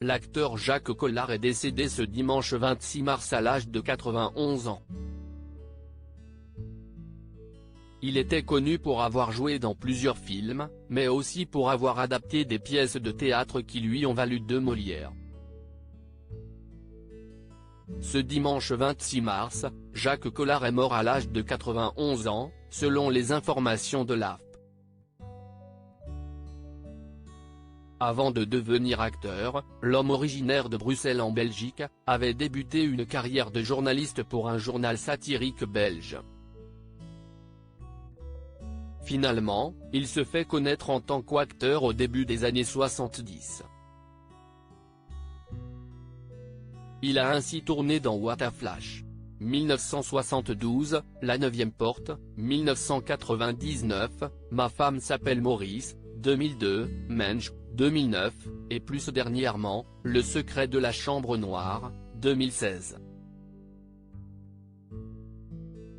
l'acteur Jacques Collard est décédé ce dimanche 26 mars à l'âge de 91 ans. Il était connu pour avoir joué dans plusieurs films, mais aussi pour avoir adapté des pièces de théâtre qui lui ont valu 2 Molières. Ce dimanche 26 mars, Jacques Collard est mort à l'âge de 91 ans, selon les informations de l'AFP. Avant de devenir acteur, l'homme originaire de Bruxelles en Belgique, avait débuté une carrière de journaliste pour un journal satirique belge. Finalement, il se fait connaître en tant qu'acteur au début des années 70. Il a ainsi tourné dans What a Flash 1972, La 9e porte, 1999, Ma femme s'appelle Maurice, 2002, Mensch, 2009, et plus dernièrement, Le secret de la chambre noire, 2016.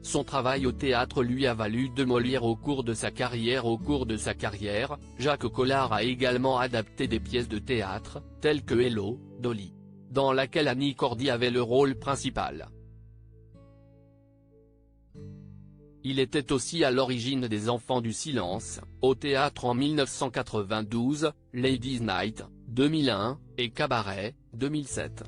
Son travail au théâtre lui a valu 2 Molières au cours de sa carrière. Jacques Collard a également adapté des pièces de théâtre, telles que Hello, Dolly, dans laquelle Annie Cordy avait le rôle principal. Il était aussi à l'origine des Enfants du silence, au théâtre en 1992, Ladies Night, 2001, et Cabaret, 2007.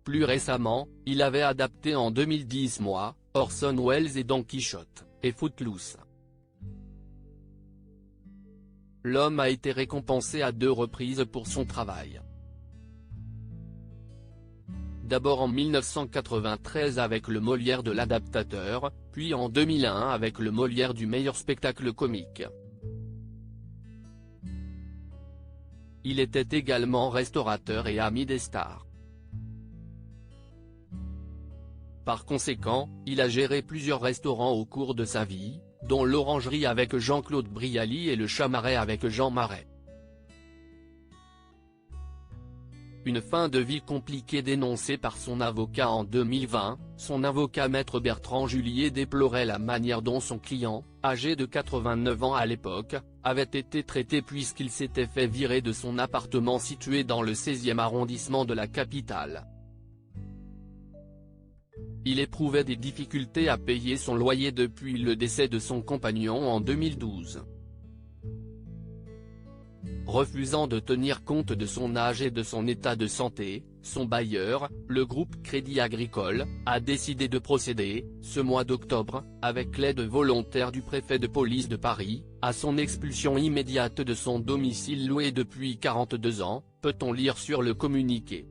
Plus récemment, il avait adapté en 2010 Moi, Orson Welles et Don Quichotte, et Footloose. L'homme a été récompensé à 2 reprises pour son travail. D'abord en 1993 avec le Molière de l'adaptateur, puis en 2001 avec le Molière du meilleur spectacle comique. Il était également restaurateur et ami des stars. Par conséquent, il a géré plusieurs restaurants au cours de sa vie, dont l'Orangerie avec Jean-Claude Brialy et le Chamaret avec Jean Marais. Une fin de vie compliquée dénoncée par son avocat en 2020, son avocat maître Bertrand Julier déplorait la manière dont son client, âgé de 89 ans à l'époque, avait été traité puisqu'il s'était fait virer de son appartement situé dans le 16e arrondissement de la capitale. Il éprouvait des difficultés à payer son loyer depuis le décès de son compagnon en 2012. Refusant de tenir compte de son âge et de son état de santé, son bailleur, le groupe Crédit Agricole, a décidé de procéder, ce mois d'octobre, avec l'aide volontaire du préfet de police de Paris, à son expulsion immédiate de son domicile loué depuis 42 ans, peut-on lire sur le communiqué.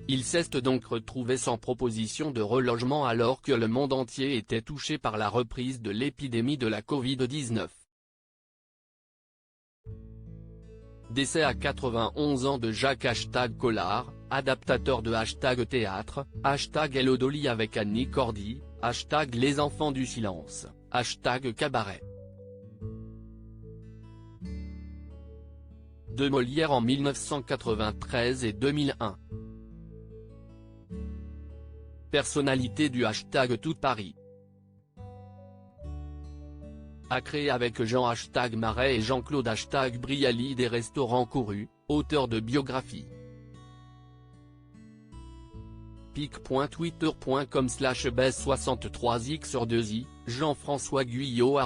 Il s'est donc retrouvé sans proposition de relogement alors que le monde entier était touché par la reprise de l'épidémie de la Covid-19. Décès à 91 ans de Jacques #Collard, adaptateur de #théâtre, #Hello Dolly avec Annie Cordy, #Les Enfants du silence, #Cabaret. 2 Molières en 1993 et 2001. Personnalité du #Tout Paris. A créé avec Jean Marais et Jean-Claude Brialy des restaurants courus, auteur de biographies. pic.twitter.com/bes63x2i, Jean-François Guyot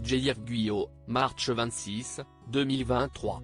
@JF Guyot, March 26, 2023.